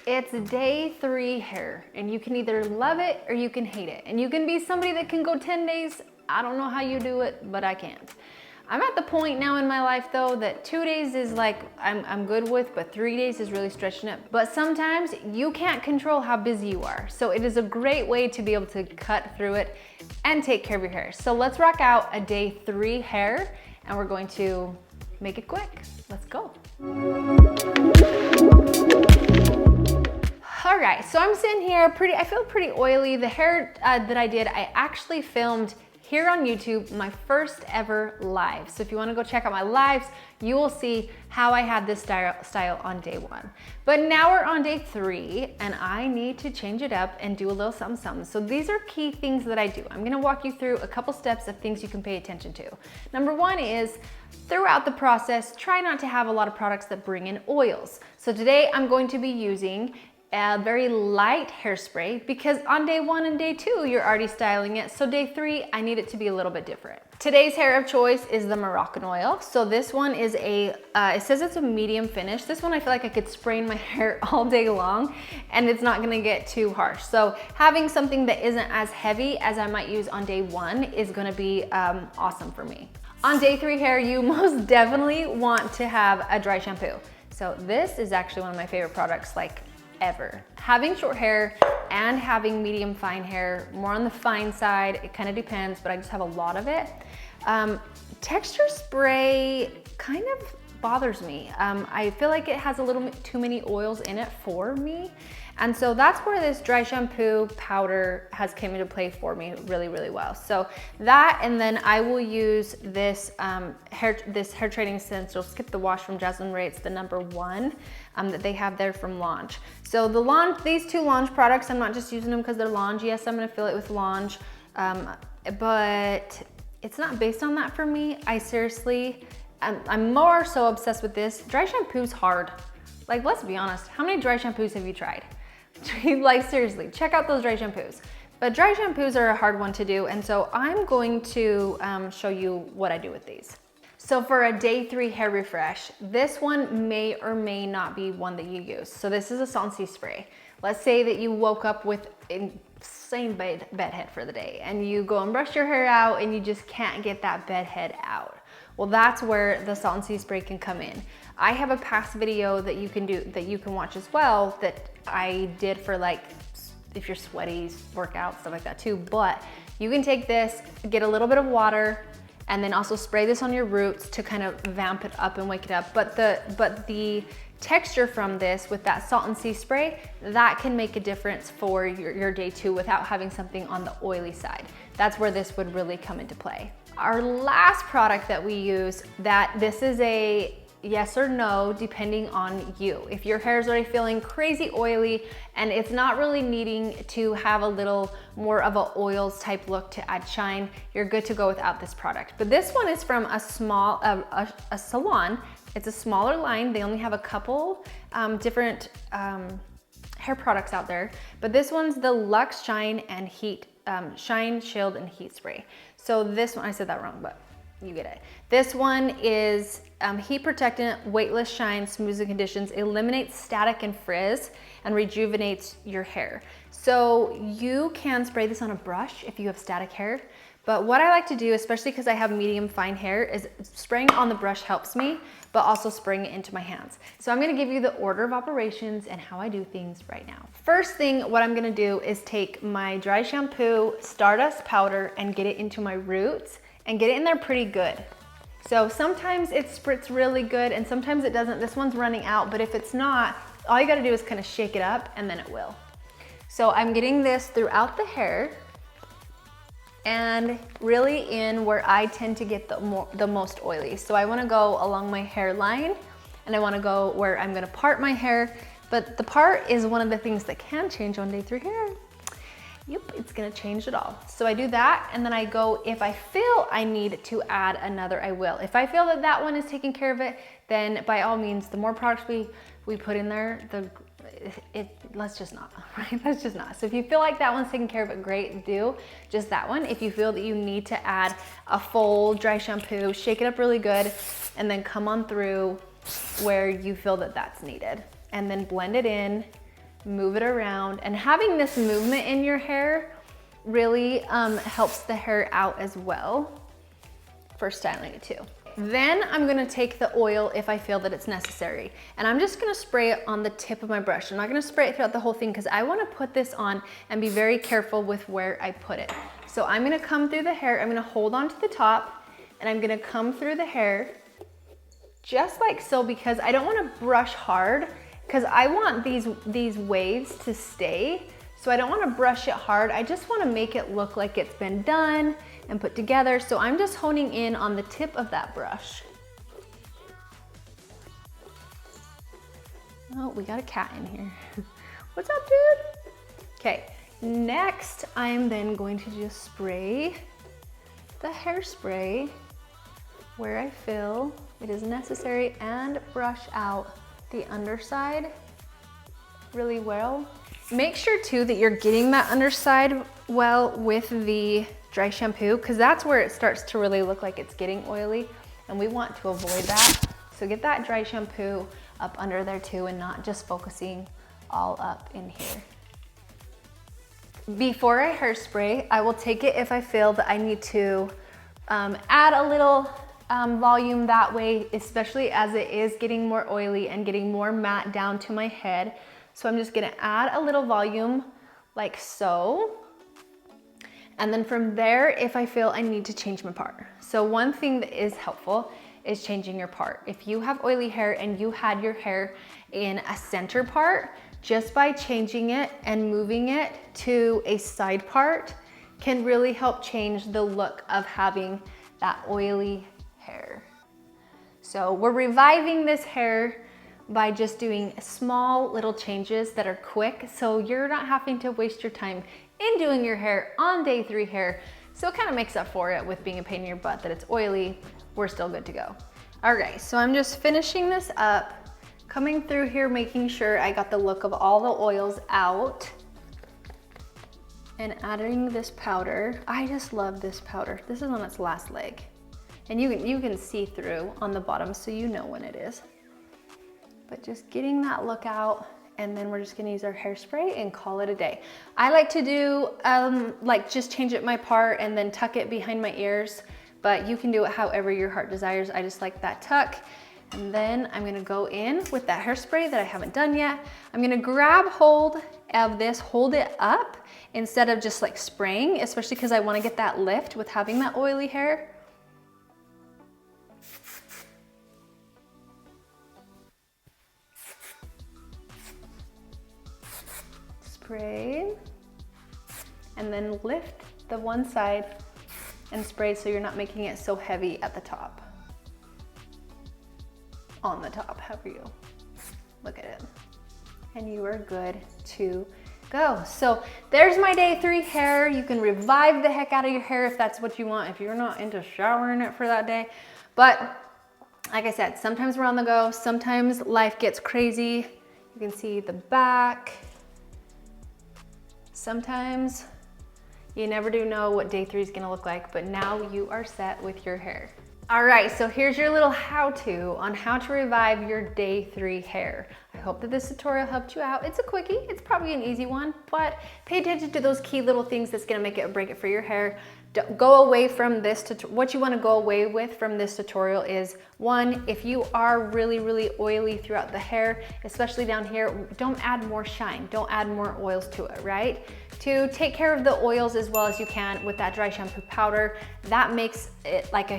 It's day 3 hair, and you can either love it or you can hate it. And you can be somebody that can go 10 days. I don't know how you do it, but I can't. I'm at the point now in my life though that 2 days is like I'm good with, but 3 days is really stretching it. But sometimes you can't control how busy you are. So it is a great way to be able to cut through it and take care of your hair. So let's rock out a day 3 hair, and we're going to make it quick. Let's go. All right, so I'm sitting here I feel pretty oily. The hair that I did, I actually filmed here on YouTube, my first ever live. So if you wanna go check out my lives, you will see how I had this style on day 1. But now we're on day 3, and I need to change it up and do a little something, something. So these are key things that I do. I'm gonna walk you through a couple steps of things you can pay attention to. Number 1 is, throughout the process, try not to have a lot of products that bring in oils. So today I'm going to be using a very light hairspray because on day 1 and day 2, you're already styling it. So day 3, I need it to be a little bit different. Today's hair of choice is the Moroccan oil. So this one is it says it's a medium finish. This one I feel like I could spray in my hair all day long and it's not gonna get too harsh. So having something that isn't as heavy as I might use on day 1 is gonna be awesome for me. On day 3 hair, you most definitely want to have a dry shampoo. So this is actually one of my favorite products, like, ever. Having short hair and having medium fine hair, more on the fine side, it kind of depends, but I just have a lot of it. Texture spray kind of bothers me. I feel like it has a little bit too many oils in it for me. And so that's where this dry shampoo powder has come into play for me really, really well. So that, and then I will use this hair training essential, Skip the Wash from Jasmine Ray. It's the number 1 that they have there from Launch. So these 2 Launch products, I'm not just using them because they're Launch. Yes, I'm gonna fill it with Launch, but it's not based on that for me. I'm more so obsessed with this. Dry shampoo's hard. Like, let's be honest, how many dry shampoos have you tried? Like, seriously, check out those dry shampoos. But dry shampoos are a hard one to do, and so I'm going to show you what I do with these. So for a day 3 hair refresh, this one may or may not be one that you use. So this is a Salt and Sea spray. Let's say that you woke up with insane bed head for the day, and you go and brush your hair out and you just can't get that bed head out. Well, that's where the Salt and Sea spray can come in. I have a past video that you can watch as well that I did for, like, if you're sweaty, workout, stuff like that too. But you can take this, get a little bit of water, and then also spray this on your roots to kind of vamp it up and wake it up. But the texture from this with that Salt and Sea spray, that can make a difference for your day 2 without having something on the oily side. That's where this would really come into play. Our last product that we use, this is a yes or no, depending on you. If your hair is already feeling crazy oily and it's not really needing to have a little more of a oils type look to add shine, you're good to go without this product. But this one is from a salon. It's a smaller line. They only have a couple different hair products out there, but this one's the Luxe Shine and Heat, Shine, Shield, and Heat Spray. So this one, I said that wrong, but you get it. This one is heat protectant, weightless shine, smooths and conditions, eliminates static and frizz, and rejuvenates your hair. So you can spray this on a brush if you have static hair. But what I like to do, especially because I have medium fine hair, is spraying on the brush helps me, but also spraying it into my hands. So I'm gonna give you the order of operations and how I do things right now. First thing, what I'm gonna do is take my dry shampoo, Stardust powder, and get it into my roots and get it in there pretty good. So sometimes it spritz really good and sometimes it doesn't. This one's running out, but if it's not, all you gotta do is kind of shake it up and then it will. So I'm getting this throughout the hair and really in where I tend to get the most oily. So I wanna go along my hairline and I wanna go where I'm gonna part my hair, but the part is one of the things that can change on day 3 hair. Yep, it's gonna change it all. So I do that, and then I go, if I feel I need to add another, I will. If I feel that that one is taking care of it, then by all means, the more products we put in there, let's just not, right? Let's just not. So if you feel like that one's taking care of it, great, do just that one. If you feel that you need to add a full dry shampoo, shake it up really good, and then come on through where you feel that that's needed. And then blend it in move it around. And having this movement in your hair really helps the hair out as well for styling it too. Then I'm gonna take the oil if I feel that it's necessary. And I'm just gonna spray it on the tip of my brush. I'm not gonna spray it throughout the whole thing because I wanna put this on and be very careful with where I put it. So I'm gonna come through the hair, I'm gonna hold on to the top and I'm gonna come through the hair just like so, because I don't wanna brush hard because I want these waves to stay. So I don't wanna brush it hard. I just wanna make it look like it's been done and put together. So I'm just honing in on the tip of that brush. Oh, we got a cat in here. What's up, dude? Okay, next I'm then going to just spray the hairspray where I feel it is necessary and brush out the underside really well. Make sure too that you're getting that underside well with the dry shampoo, because that's where it starts to really look like it's getting oily, and we want to avoid that. So get that dry shampoo up under there too and not just focusing all up in here. Before I hairspray, I will take it if I feel that I need to add a little volume that way, especially as it is getting more oily and getting more matte down to my head. So I'm just gonna add a little volume like so. And then from there, if I feel I need to change my part. So one thing that is helpful is changing your part. If you have oily hair and you had your hair in a center part, just by changing it and moving it to a side part can really help change the look of having that oily hair. So we're reviving this hair by just doing small little changes that are quick, so you're not having to waste your time in doing your hair on day 3 hair. So it kind of makes up for it with being a pain in your butt that it's oily. We're still good to go. All right, so I'm just finishing this up, coming through here, making sure I got the look of all the oils out and adding this powder. I just love this powder. This is on its last leg. And you can see through on the bottom, so you know when it is. But just getting that look out, and then we're just gonna use our hairspray and call it a day. I like to do, like just change it my part and then tuck it behind my ears, but you can do it however your heart desires. I just like that tuck. And then I'm gonna go in with that hairspray that I haven't done yet. I'm gonna grab hold of this, hold it up instead of just like spraying, especially because I wanna get that lift with having that oily hair. Spray, and then lift the one side and spray so you're not making it so heavy at the top. On the top, however you look at it. And you are good to go. So there's my day 3 hair. You can revive the heck out of your hair if that's what you want, if you're not into showering it for that day. But like I said, sometimes we're on the go, sometimes life gets crazy. You can see the back. Sometimes you never do know what day 3 is gonna look like, but now you are set with your hair. All right, so here's your little how-to on how to revive your day 3 hair. I hope that this tutorial helped you out. It's a quickie, it's probably an easy one, but pay attention to those key little things that's gonna make it or break it for your hair. Go away from this, what you wanna go away with from this tutorial is, 1, if you are really, really oily throughout the hair, especially down here, don't add more shine, don't add more oils to it, right? 2, take care of the oils as well as you can with that dry shampoo powder. That makes it like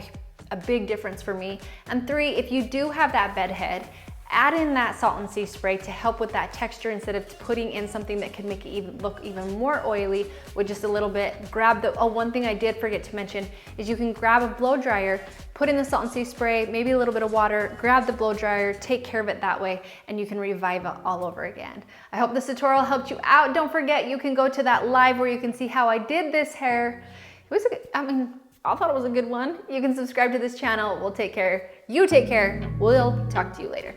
a big difference for me. And 3, if you do have that bed head, add in that salt and sea spray to help with that texture instead of putting in something that could make it look even more oily with just a little bit. Grab the, one thing I did forget to mention is you can grab a blow dryer, put in the salt and sea spray, maybe a little bit of water, grab the blow dryer, take care of it that way, and you can revive it all over again. I hope this tutorial helped you out. Don't forget, you can go to that live where you can see how I did this hair. It was, I thought it was a good one. You can subscribe to this channel. We'll take care. You take care. We'll talk to you later.